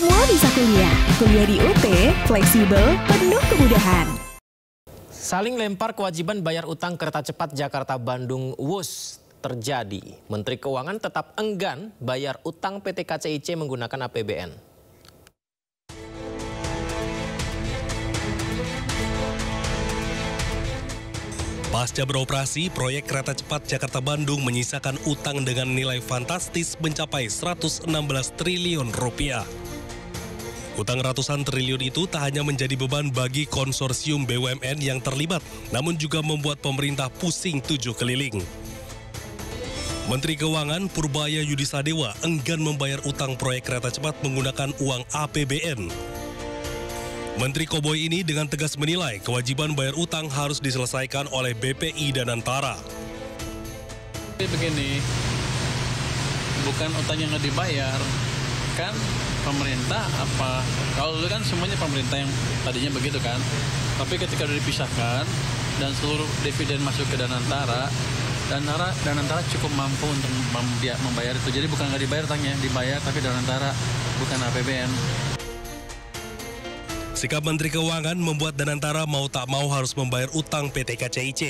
Semua bisa kuliah. Kuliah di UT, fleksibel, penuh kemudahan. Saling lempar kewajiban bayar utang kereta cepat Jakarta-Bandung WUS terjadi. Menteri Keuangan tetap enggan bayar utang PT KCIC menggunakan APBN. Pasca beroperasi, proyek kereta cepat Jakarta-Bandung menyisakan utang dengan nilai fantastis mencapai 116 triliun rupiah. Utang ratusan triliun itu tak hanya menjadi beban bagi konsorsium BUMN yang terlibat, namun juga membuat pemerintah pusing tujuh keliling. Menteri Keuangan Purbaya Yudisadewa enggan membayar utang proyek kereta cepat menggunakan uang APBN. Menteri Koboi ini dengan tegas menilai kewajiban bayar utang harus diselesaikan oleh BPI dan Antara. Begini, bukan utang yang nggak dibayar, kan pemerintah apa? Kalau dulu kan semuanya pemerintah yang tadinya begitu kan, tapi ketika udah dipisahkan dan seluruh dividen masuk ke Danantara, Danantara cukup mampu untuk membayar itu. Jadi bukan nggak dibayar utangnya, dibayar tapi Danantara bukan APBN. Sikap Menteri Keuangan membuat Danantara mau tak mau harus membayar utang PT KCIC.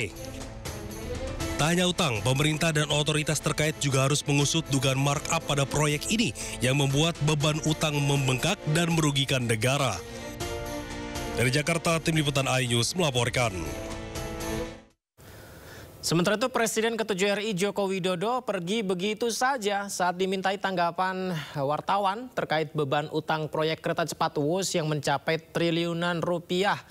Tak hanya utang, pemerintah dan otoritas terkait juga harus mengusut dugaan markup pada proyek ini yang membuat beban utang membengkak dan merugikan negara. Dari Jakarta, Tim Liputan iNews melaporkan. Sementara itu Presiden ke-7 RI Joko Widodo pergi begitu saja saat dimintai tanggapan wartawan terkait beban utang proyek kereta cepat WUS yang mencapai triliunan rupiah.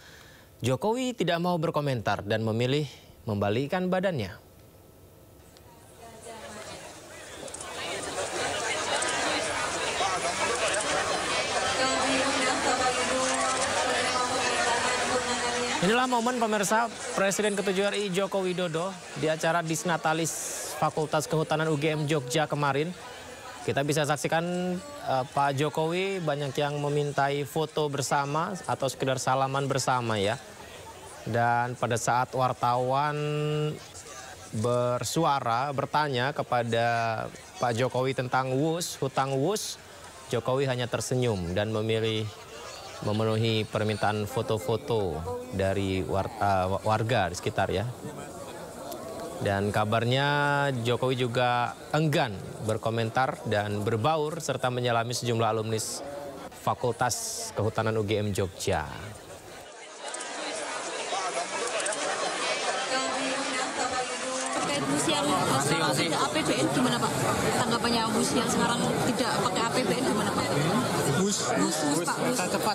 Jokowi tidak mau berkomentar dan memilih membalikkan badannya. Inilah momen pemirsa Presiden ke-7 RI Joko Widodo di acara Disnatalis Fakultas Kehutanan UGM Jogja kemarin. Kita bisa saksikan Pak Jokowi banyak yang memintai foto bersama atau sekedar salaman bersama ya. Dan pada saat wartawan bersuara bertanya kepada Pak Jokowi tentang WUS, hutang WUS, Jokowi hanya tersenyum dan memilih memenuhi permintaan foto-foto dari warga di sekitar ya. Dan kabarnya Jokowi juga enggan berkomentar dan berbaur serta menyalami sejumlah alumnis Fakultas Kehutanan UGM Jogja. Terkait bus yang sekarang tidak APBN gimana Pak? Tanggapannya bus yang sekarang tidak pakai APBN gimana Pak? Bus Pak,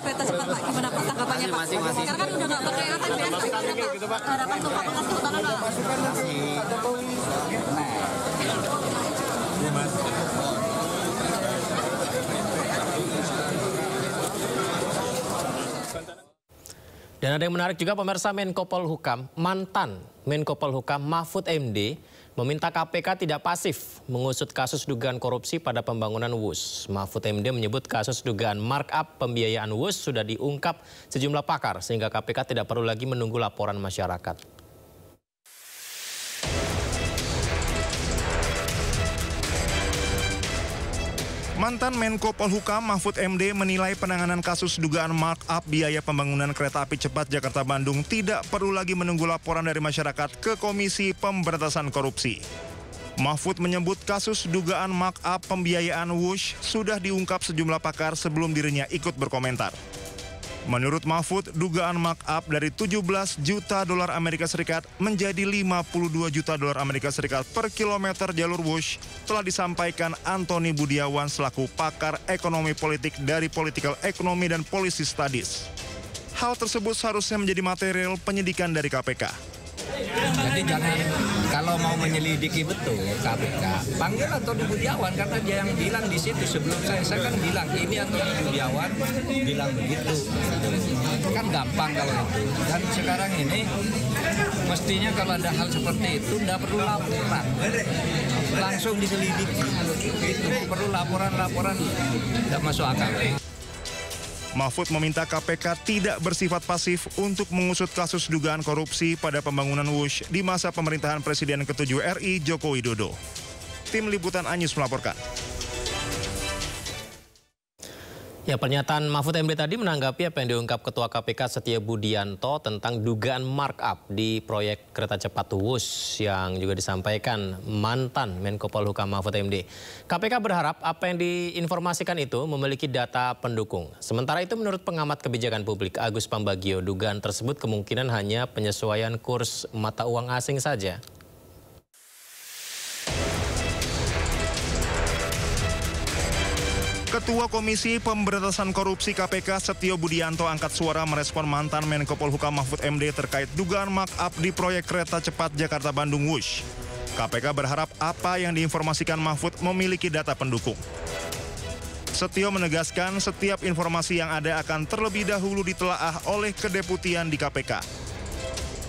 kereta cepat Pak, gimana Pak tanggapannya Pak? Sekarang kan udah nggak pakai APBN Pak, harapan untuk Fakultas Kehutanan Pak? Dan ada yang menarik juga pemirsa, Menko Polhukam, mantan Menko Polhukam Mahfud MD meminta KPK tidak pasif mengusut kasus dugaan korupsi pada pembangunan WUS. Mahfud MD menyebut kasus dugaan markup pembiayaan WUS sudah diungkap sejumlah pakar sehingga KPK tidak perlu lagi menunggu laporan masyarakat. Mantan Menko Polhukam Mahfud MD menilai penanganan kasus dugaan markup biaya pembangunan kereta api cepat Jakarta-Bandung tidak perlu lagi menunggu laporan dari masyarakat ke Komisi Pemberantasan Korupsi. Mahfud menyebut kasus dugaan markup pembiayaan WUS sudah diungkap sejumlah pakar sebelum dirinya ikut berkomentar. Menurut Mahfud, dugaan markup dari 17 juta dolar Amerika Serikat menjadi 52 juta dolar Amerika Serikat per kilometer jalur WUS telah disampaikan Antoni Budiawan selaku pakar ekonomi politik dari Political Economy dan Policy Studies. Hal tersebut seharusnya menjadi material penyidikan dari KPK. Jadi jangan, kalau mau menyelidiki betul KPK, panggil Antoni Budiawan karena dia yang bilang di situ sebelum saya kan bilang ini Antoni Budiawan bilang begitu. Kan gampang kalau itu. Dan sekarang ini mestinya kalau ada hal seperti itu tidak perlu laporan, langsung diselidiki. Itu perlu laporan tidak masuk akal. Mahfud meminta KPK tidak bersifat pasif untuk mengusut kasus dugaan korupsi pada pembangunan WUS di masa pemerintahan Presiden ke-7 RI Joko Widodo. Tim Liputan iNews melaporkan. Ya, pernyataan Mahfud MD tadi menanggapi apa yang diungkap Ketua KPK Setia Budianto tentang dugaan markup di proyek kereta cepat Wus yang juga disampaikan mantan Menko Polhukam Mahfud MD. KPK berharap apa yang diinformasikan itu memiliki data pendukung. Sementara itu menurut pengamat kebijakan publik Agus Pambagio, dugaan tersebut kemungkinan hanya penyesuaian kurs mata uang asing saja. Ketua Komisi Pemberantasan Korupsi KPK Setio Budianto angkat suara merespon mantan Menko Polhukam Mahfud MD terkait dugaan markup di proyek kereta cepat Jakarta-Bandung Wush. KPK berharap apa yang diinformasikan Mahfud memiliki data pendukung. Setio menegaskan setiap informasi yang ada akan terlebih dahulu ditelaah oleh kedeputian di KPK.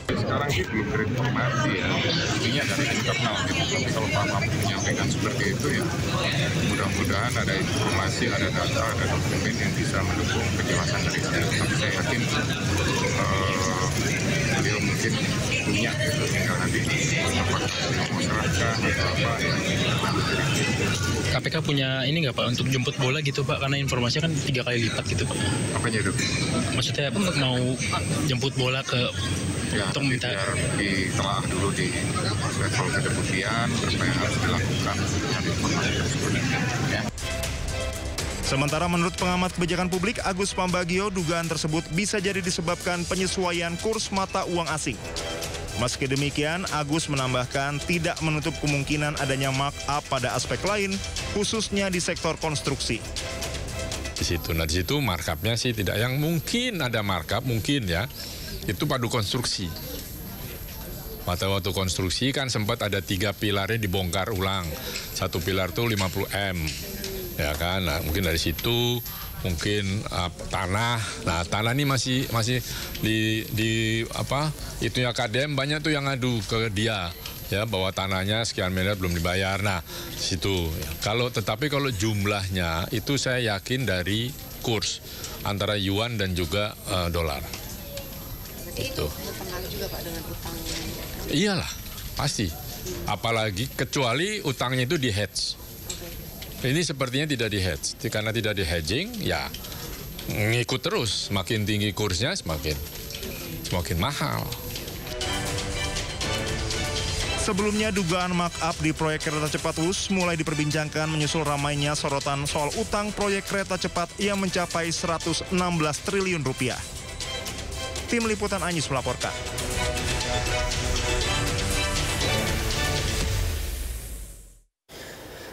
Sekarang sih belum terinformasi ya, intinya dari internal gitu. Tapi kalau Pak Mahfud menyampaikan seperti itu ya, mudah-mudahan ada informasi, ada data, ada dokumen yang bisa mendukung penjelasan dari saya. Tapi saya yakin beliau mungkin punya gitu, tinggal nanti masyarakat atau apa ya. KPK punya ini nggak Pak untuk jemput bola gitu Pak, karena informasinya kan 3 kali lipat gitu Pak. Apanya itu? Maksudnya mau jemput bola ke ya, untuk minta ditelaah dulu di level kedeputian, terus apa yang harus dilakukan dengan informasi tersebut. Ya. Sementara menurut pengamat kebijakan publik Agus Pambagio, dugaan tersebut bisa jadi disebabkan penyesuaian kurs mata uang asing. Meski demikian, Agus menambahkan tidak menutup kemungkinan adanya markup pada aspek lain, khususnya di sektor konstruksi. Di situ markupnya sih tidak, yang mungkin ada markup mungkin ya, itu padu konstruksi. Waktu konstruksi kan sempat ada 3 pilarnya dibongkar ulang, 1 pilar tuh 50 M, ya kan? Nah, mungkin dari situ. Mungkin tanah. Nah, tanah ini masih di apa? Itunya KDM banyak tuh yang ngadu ke dia ya bahwa tanahnya sekian miliar belum dibayar. Nah, situ. Tetapi kalau jumlahnya itu saya yakin dari kurs antara yuan dan juga dolar. Itu berpengaruh juga Pak dengan utang. Iyalah, pasti. Apalagi kecuali utangnya itu di hedge. Ini sepertinya tidak di hedge, karena tidak di hedging, ya ngikut terus, semakin tinggi kursnya semakin mahal. Sebelumnya dugaan markup di proyek kereta cepat Wush mulai diperbincangkan menyusul ramainya sorotan soal utang proyek kereta cepat yang mencapai 116 triliun rupiah. Tim Liputan Anyus melaporkan.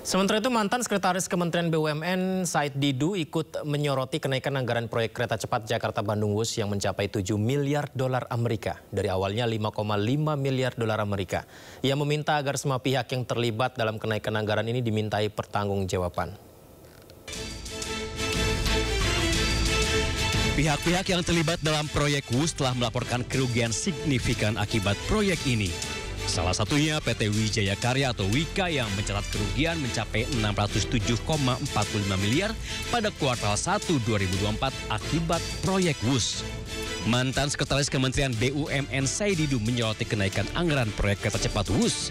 Sementara itu mantan Sekretaris Kementerian BUMN Said Didu ikut menyoroti kenaikan anggaran proyek kereta cepat Jakarta-Bandung Wush yang mencapai 7 miliar dolar Amerika. Dari awalnya 5,5 miliar dolar Amerika. Ia meminta agar semua pihak yang terlibat dalam kenaikan anggaran ini dimintai pertanggungjawaban. Pihak-pihak yang terlibat dalam proyek Wush telah melaporkan kerugian signifikan akibat proyek ini. Salah satunya PT Wijaya Karya atau Wika yang mencatat kerugian mencapai 607,45 miliar pada kuartal 1 2024 akibat proyek Wush. Mantan Sekretaris Kementerian BUMN Said Didu menyoroti kenaikan anggaran proyek kereta cepat Wush.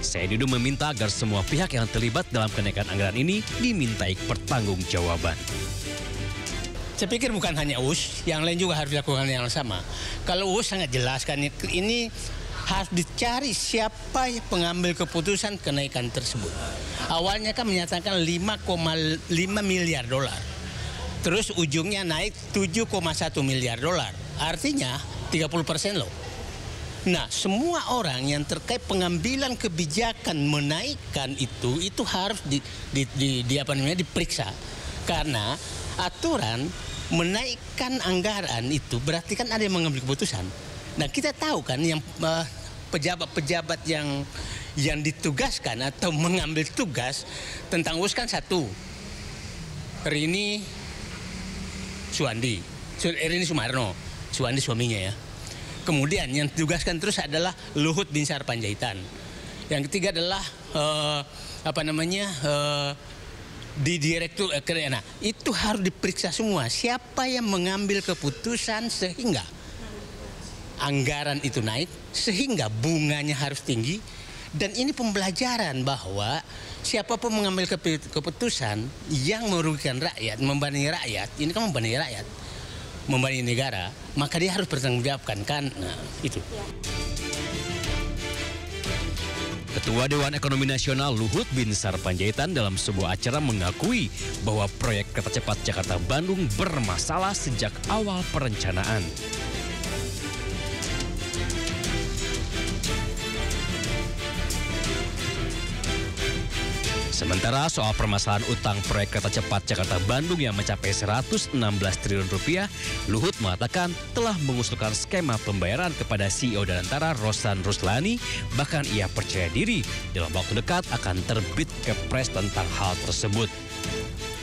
Said Didu meminta agar semua pihak yang terlibat dalam kenaikan anggaran ini dimintai pertanggungjawaban. Saya pikir bukan hanya Wush, yang lain juga harus dilakukan yang sama. Kalau Wush sangat jelas kan ini harus dicari siapa yang pengambil keputusan kenaikan tersebut. Awalnya kan menyatakan 5,5 miliar dolar. Terus ujungnya naik 7,1 miliar dolar. Artinya 30% loh. Nah, semua orang yang terkait pengambilan kebijakan menaikkan itu harus diperiksa. Karena aturan menaikkan anggaran itu berarti kan ada yang mengambil keputusan. Nah, kita tahu kan yang pejabat-pejabat yang ditugaskan atau mengambil tugas tentang Wush kan satu, Rini Sumarno, Suwandi suaminya ya. Kemudian yang ditugaskan terus adalah Luhut Binsar Panjaitan. Yang ketiga adalah di direktur. Nah, itu harus diperiksa semua. Siapa yang mengambil keputusan sehingga anggaran itu naik, sehingga bunganya harus tinggi. Dan ini pembelajaran bahwa siapapun mengambil keputusan yang merugikan rakyat, membebani rakyat, ini kan membebani rakyat, membebani negara, maka dia harus bertanggungjawabkan kan, nah itu. Ketua Dewan Ekonomi Nasional Luhut Binsar Panjaitan dalam sebuah acara mengakui bahwa proyek kereta cepat Jakarta-Bandung bermasalah sejak awal perencanaan. Sementara soal permasalahan utang proyek kereta cepat Jakarta-Bandung yang mencapai 116 triliun rupiah, Luhut mengatakan telah mengusulkan skema pembayaran kepada CEO Danantara Rosan Ruslani, bahkan ia percaya diri dalam waktu dekat akan terbit Kepres tentang hal tersebut.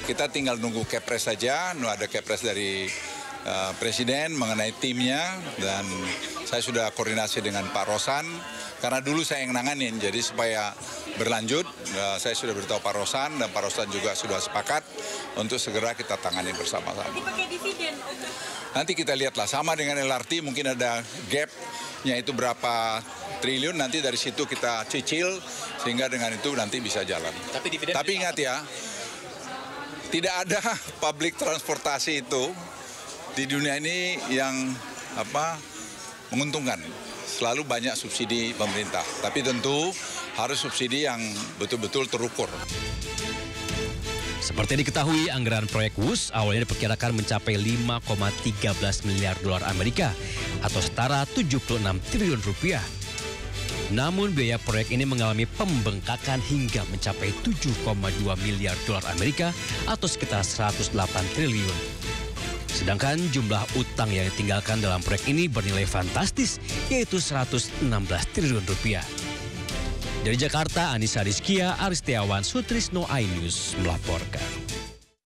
Kita tinggal nunggu Kepres saja, ada Kepres dari Presiden mengenai timnya, dan saya sudah koordinasi dengan Pak Rosan, karena dulu saya yang nanganin, jadi supaya berlanjut, saya sudah beritahu Pak Rosan, dan Pak Rosan juga sudah sepakat untuk segera kita tangani bersama-sama. Nanti kita lihatlah, sama dengan LRT mungkin ada gap-nya itu berapa triliun, nanti dari situ kita cicil, sehingga dengan itu nanti bisa jalan. Tapi ingat ya, tidak ada public transportasi itu di dunia ini yang menguntungkan. Selalu banyak subsidi pemerintah, tapi tentu harus subsidi yang betul-betul terukur. Seperti diketahui, anggaran proyek WUS awalnya diperkirakan mencapai 5,13 miliar dolar Amerika atau setara 76 triliun rupiah. Namun biaya proyek ini mengalami pembengkakan hingga mencapai 7,2 miliar dolar Amerika atau sekitar 108 triliun. Sedangkan jumlah utang yang ditinggalkan dalam proyek ini bernilai fantastis, yaitu 116 triliun rupiah. Dari Jakarta, Anissa Rizkia, Aristiawan Sutrisno, iNews melaporkan.